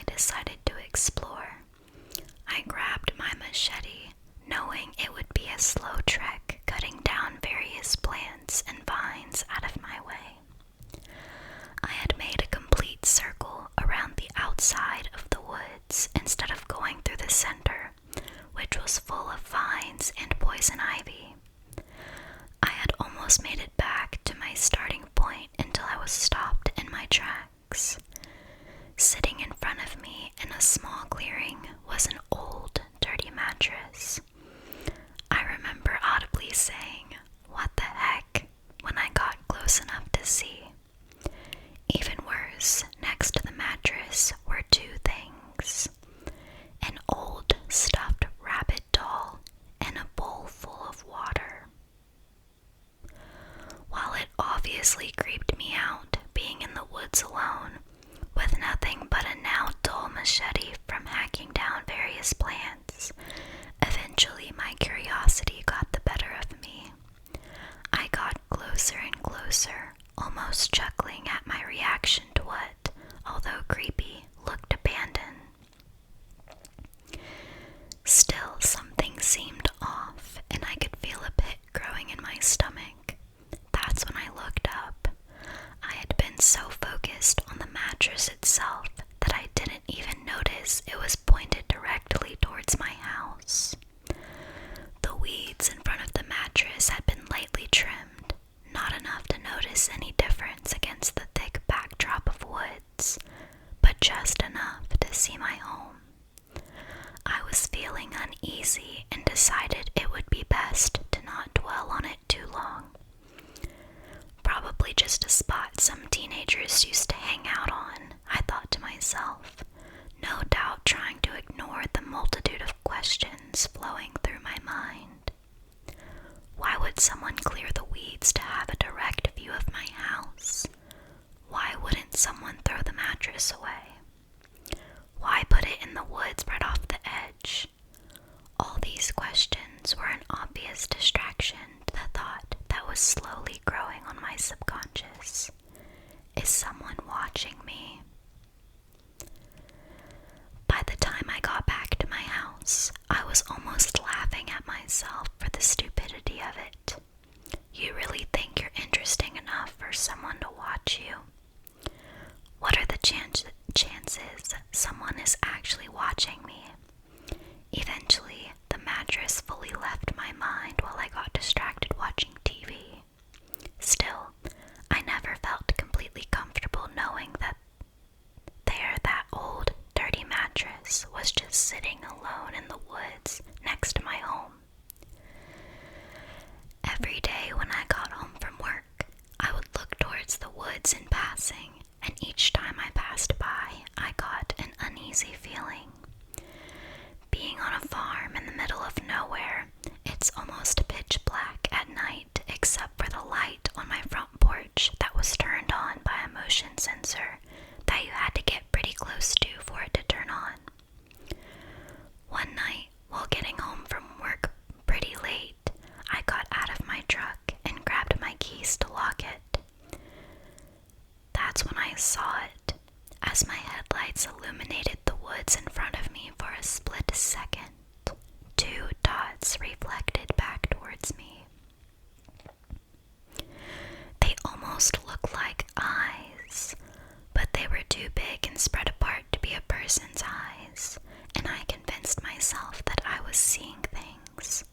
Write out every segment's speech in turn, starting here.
decided to explore. I grabbed my machete, knowing it would be a slow trek cutting down various plants and vines out of my way. I had made a complete circle around the outside of the woods instead of going through the center, which was full of vines and poison ivy. I had almost made it back to my starting point until I was stopped in my tracks. Sitting in front of me in a small clearing was an old, dirty mattress. I remember audibly saying, "What the heck?" when I got close enough to see. Even worse, next to the mattress were two things: an old stuffed rabbit doll and a bowl full of water. While it obviously creeped me out being in the woods alone, with nothing but a now dull machete from hacking down various plants, eventually my curiosity got the better of me. I got closer and closer, almost chuckling at my reaction to what, although creepy, looked abandoned. Still, something seemed off, and I could feel a pit growing in my stomach. That's when I looked up. I had been so focused on the mattress itself that I didn't even notice it was pointed directly towards my house. The weeds in front of the mattress had been lightly trimmed, not enough to notice any difference against the thick backdrop of woods, but just enough to see my home. I was feeling uneasy and decided it would be best to not dwell on it too long. Probably just a spot some teenagers used to hang out on, I thought to myself, no doubt trying to ignore the multitude of questions flowing through my mind. Why would someone clear the weeds to have a direct view of my house? Why wouldn't someone throw the mattress away? Why put it in the woods right off the edge? All these questions were an obvious distraction to the thought that was slowly growing on my subconscious. Is someone watching me? By the time I got back to my house, I was almost laughing at myself for the stupidity of it. You really think you're interesting enough for someone to watch you? What are the chances someone is actually watching me? Eventually, the mattress fully left my mind while I got distracted watching TV. Still, I never felt completely comfortable knowing that that old, dirty mattress was just sitting alone in the woods next to my home. Every day when I got home from work, I would look towards the woods in passing, and each time I passed by, I got an uneasy feeling. Being on a farm in the middle of nowhere, it's almost pitch black at night except for the light on my front porch that was turned on by a motion sensor that you had to get pretty close to for it to turn on. One night, while getting home from work pretty late, I got out of my truck and grabbed my keys to lock it. That's when I saw it, as my headlights illuminated the woods in front of me for a split second. Two dots reflected back towards me. They almost looked like eyes, but they were too big and spread apart to be a person's eyes, and I convinced myself that I was seeing things.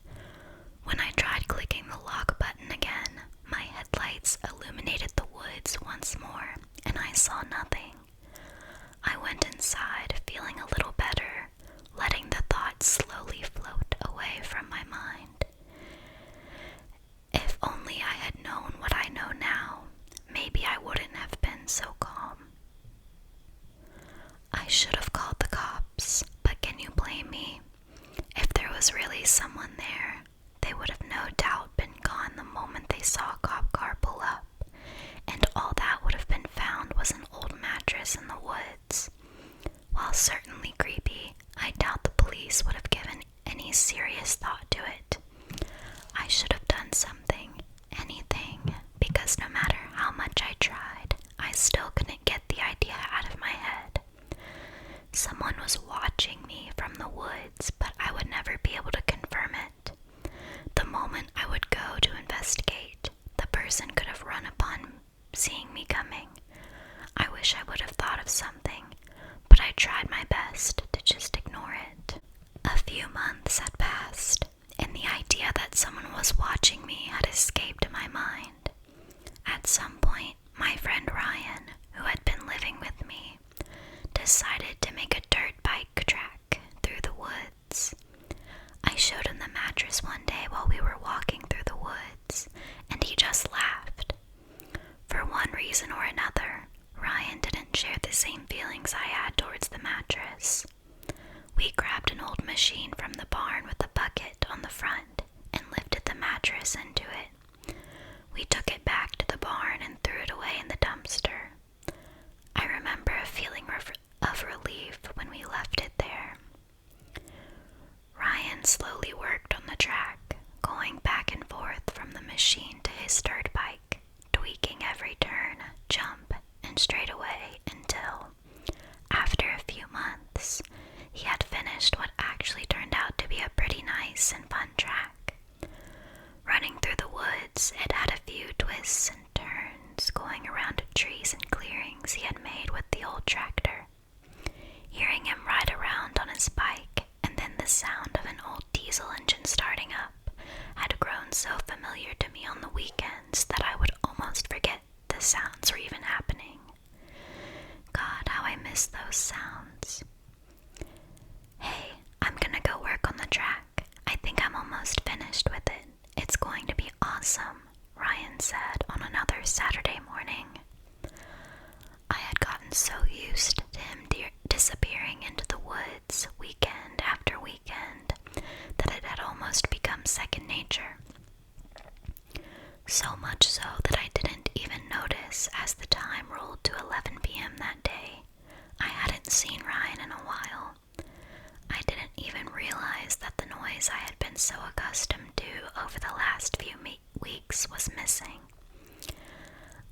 When I tried clicking the lock button again, my headlights illuminated the woods once more, and I saw nothing. I went inside, feeling a little better, letting the thoughts slowly float away from my mind. If only I had known what I know now, maybe I wouldn't have been so calm. I should have called the cops, but can you blame me? If there was really someone there, they would have no doubt been gone the moment they saw a cop car pull up, and all that would have been found was an old mattress in the woods. While certainly creepy, I doubt the police would have given any serious thought to it. I should have done something, anything, because no matter how much I tried, I still couldn't get the idea out of my head. So Saturday morning. I had gotten so used to him disappearing into the woods weekend after weekend that it had almost become second nature. So much so that I didn't even notice as the time rolled to 11 p.m. that day. I hadn't seen Ryan in a while. I didn't even realize that the noise I had been so accustomed to over the last few weeks was missing.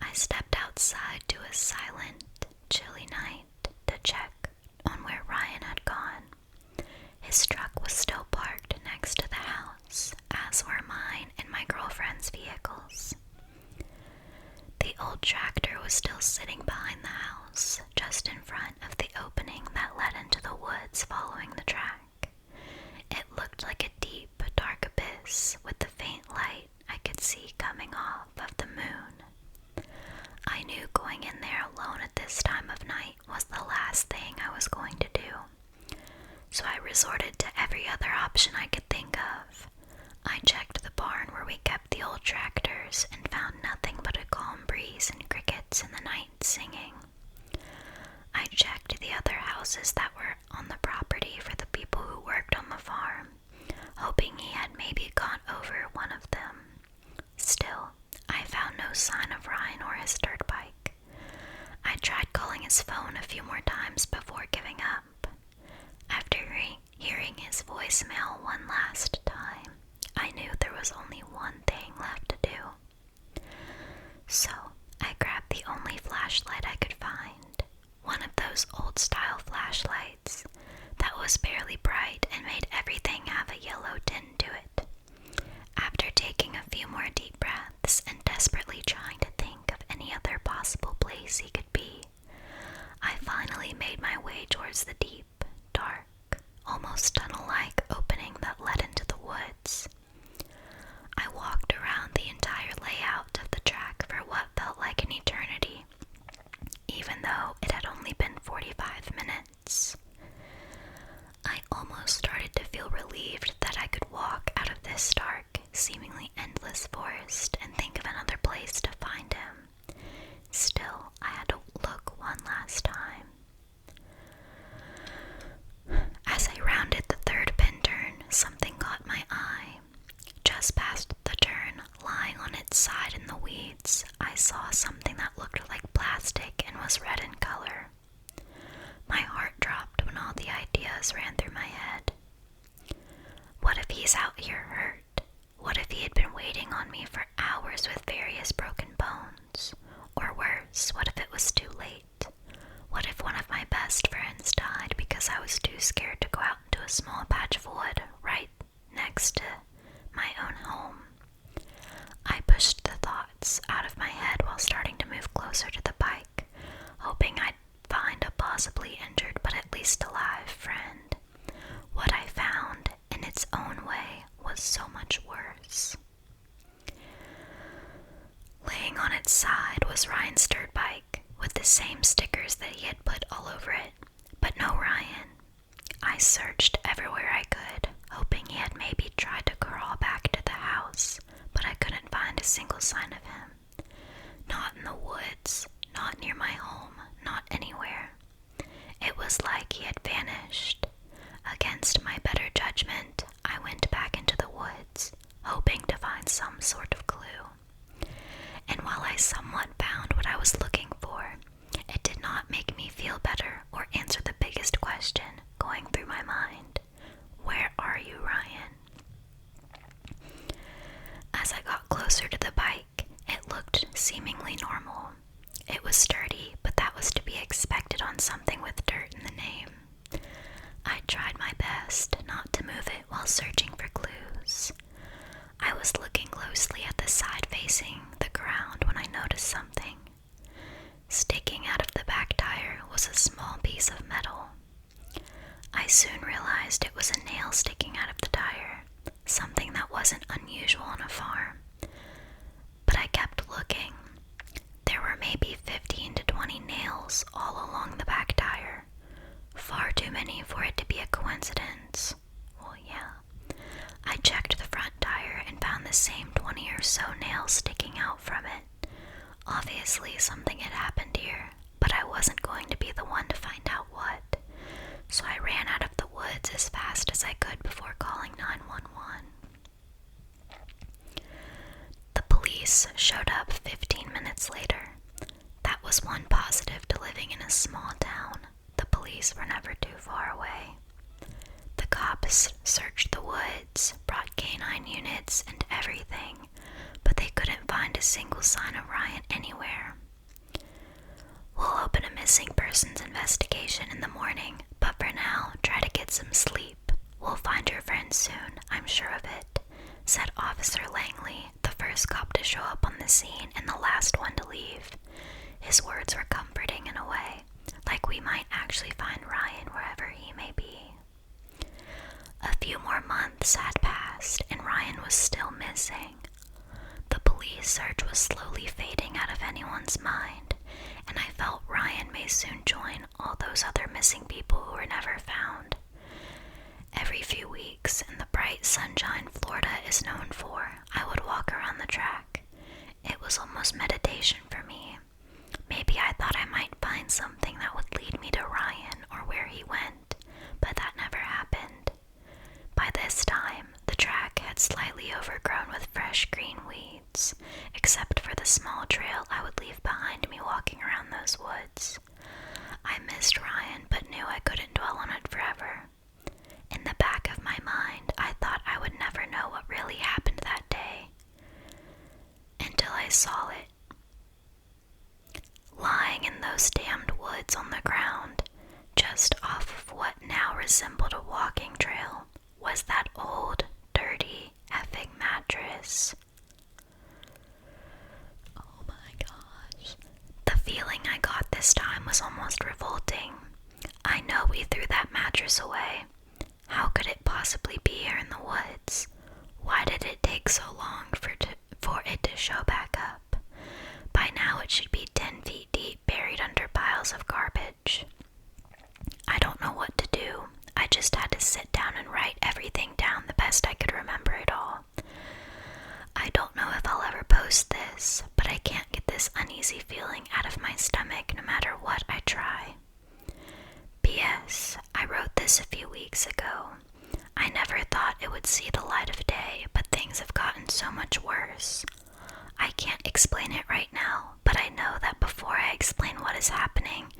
I stepped outside to a silent, chilly night to check on where Ryan had gone. His truck was still parked next to the house, as were mine and my girlfriend's vehicles. The old tractor was still sitting behind the house, just in front of the opening that led into the woods following the track. It looked like a deep, dark abyss with the faint light I could see coming off of the moon. I knew going in there alone at this time of night was the last thing I was going to do, so I resorted to every other option I could think of. I checked the barn where we kept the old tractors and found nothing but a calm breeze and crickets in the night singing. I checked the other houses that were on the property for the people who worked on the farm, hoping he had maybe gone over one of them. Still, I found no sign of Ryan or his dirt bike. I tried calling his phone a few more times before giving up. After hearing his voicemail one last time, I knew there was only one thing left to do. So, I grabbed the only flashlight I could find, one of those old-style flashlights that was barely bright and made everything have a yellow tint to it. After taking a few more deep breaths and desperately trying to think of any other possible place he could be, I finally made my way towards the deep, dark, almost tunnel-like opening that led into the woods. I walked around the entire layout of the track for what felt like an eternity, even though it had only been 45 minutes. I almost started to feel relieved that I could walk out of this dark, seemingly endless forest and think of another place to find him. Still, I had to look one last time. As I rounded the third bend turn, something caught my eye. Just past the turn, lying on its side in the weeds, I saw something that looked like plastic and was red in color. My heart dropped when all the ideas ran through my head. What if he's out here hurt? What if he had been waiting on me for hours with various broken bones? Or worse, what if it was too late? What if one of my best friends died because I was too scared to go out into a small patch of wood right next to my own home? I pushed the thoughts out of my head while starting to move closer to the bike, hoping I'd find a possibly injured but at least alive friend. What I found, in its own way, was so much worse. Laying on its side was Ryan's dirt bike, with the same stickers that he had put all over it, but no Ryan. I searched everywhere I could, hoping he had maybe tried to crawl back to the house, but I couldn't find a single sign of him. Not in the woods, not near my home, not anywhere. It was like he had vanished. Against my better judgment, I went back into the woods, hoping to find some sort of clue. And while I somewhat found what I was looking for, it did not make me feel better or answer the biggest question going through my mind. Where are you, Ryan? As I got closer to the bike, it looked seemingly normal. It was sturdy, but that was to be expected on something with dirt in the name. I tried my best not to move it while searching for clues. I was looking closely at the side facing the ground when I noticed something. Sticking out of the back tire was a small piece of metal. I soon realized it was a nail sticking out of the tire, something that wasn't unusual on a farm. But I kept looking. There were maybe 15 to 20 nails all along the back tire. Far too many for it to be a coincidence. Well, yeah. I checked the front tire and found the same 20 or so nails sticking out from it, Obviously, something had happened here, but I wasn't going to be the one to find out what. So I ran out of the woods as fast as I could before calling 911. The police showed up 15 minutes later. That was one positive to living in a small town. The police were never too far away. The cops searched the woods, brought canine units and everything, but they couldn't find a single sign of Ryan anywhere. We'll open a missing persons investigation in the morning, but for now, try to get some sleep. We'll find your friend soon, I'm sure of it, said Officer Langley, the first cop to show up on the scene and the last one to leave. His words were comforting in a way, like we might actually find Ryan wherever he may be. A few more months had passed and Ryan was still missing. The police search was slowly fading out of anyone's mind, and I felt Ryan may soon join all those other missing people who were never found. Every few weeks, in the bright sunshine Florida is known for, I would walk around the track. It was almost meditation for me. Maybe I thought I might find something that would lead me to Ryan or where he went, but that never happened. By this time, the track had slightly overgrown with fresh green weeds, except for the small trail I would leave behind me walking around those woods. I missed Ryan, but knew I couldn't dwell on it forever. In the back of my mind, I thought I would never know what really happened that day, until I saw it. Lying in those damned woods on the ground, just off of what now resembled a walking trail, was that old, dirty, effing mattress. Oh my gosh. The feeling I got this time was almost revolting. I know we threw that mattress away. How could it possibly be here in the woods? Why did it take so long for it to show back up? By now it should be 10 feet deep, buried under piles of garbage. I don't know what to do. I just had to sit down and write everything down the best I could remember it all. I don't know if I'll ever post this, but I can't get this uneasy feeling out of my stomach no matter what I try. P.S. I wrote this a few weeks ago. I never thought it would see the light of day, but things have gotten so much worse. I can't explain it right now, but I know that before I explain what is happening,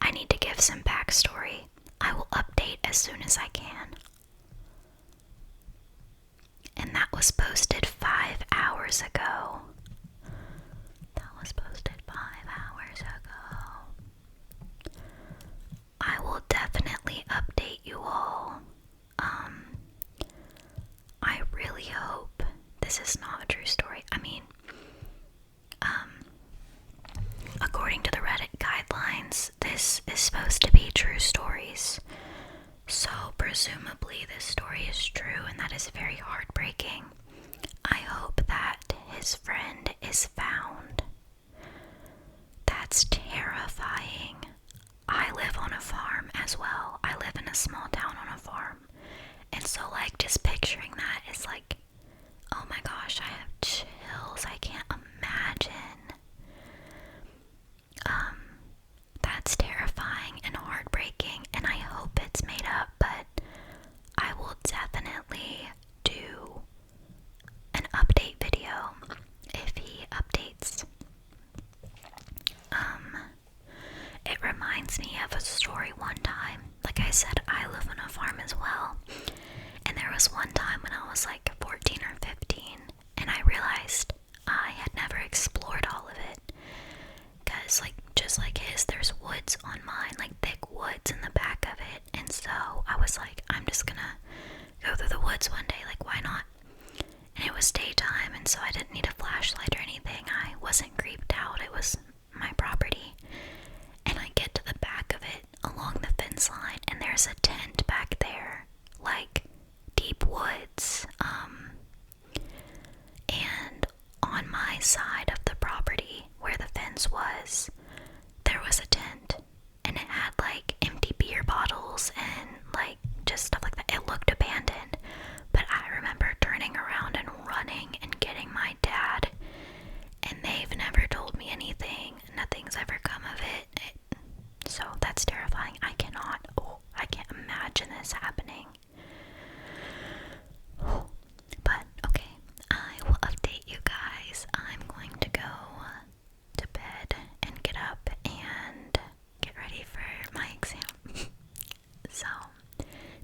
I need to give some backstory. I will update as soon as I can. And that was posted 5 hours ago. That was posted 5 hours ago. I will definitely update you all. I really hope this is not a true story. I mean, according to the Reddit guidelines, this is supposed to be true stories. So presumably this story is true, and that is very heartbreaking. I hope that his friend is found. That's terrifying. I live on a farm as well. I live in a small town on a farm. And so like just picturing that is like, oh my gosh, I have chills. I can't imagine. That's terrifying and heartbreaking, and I hope it's made up, but I will definitely do an update video if he updates. It reminds me of a story one time. Like I said, I live on a farm as well, and there was one time when I was like 14 or 15, and I realized I had never explored all of it. Because like just like his, there's woods on mine, like thick woods in the back of it, and so I was like, I'm just gonna go through the woods one day, like why not? And it was daytime, and so I didn't need a flashlight or anything. I wasn't creeped out. It was my property, and I get to the back of it along the fence line, and there's a tent back there, like deep woods, and on my side of the property where the fence was, there was a tent, and it had like empty beer bottles and like just stuff like that. It looked abandoned, but I remember turning around and running and getting my dad, and they've never told me is happening. But okay, I will update you guys. I'm going to go to bed and get up and get ready for my exam. So,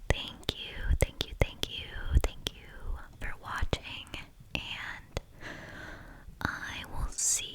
thank you, thank you, thank you, thank you for watching, and I will see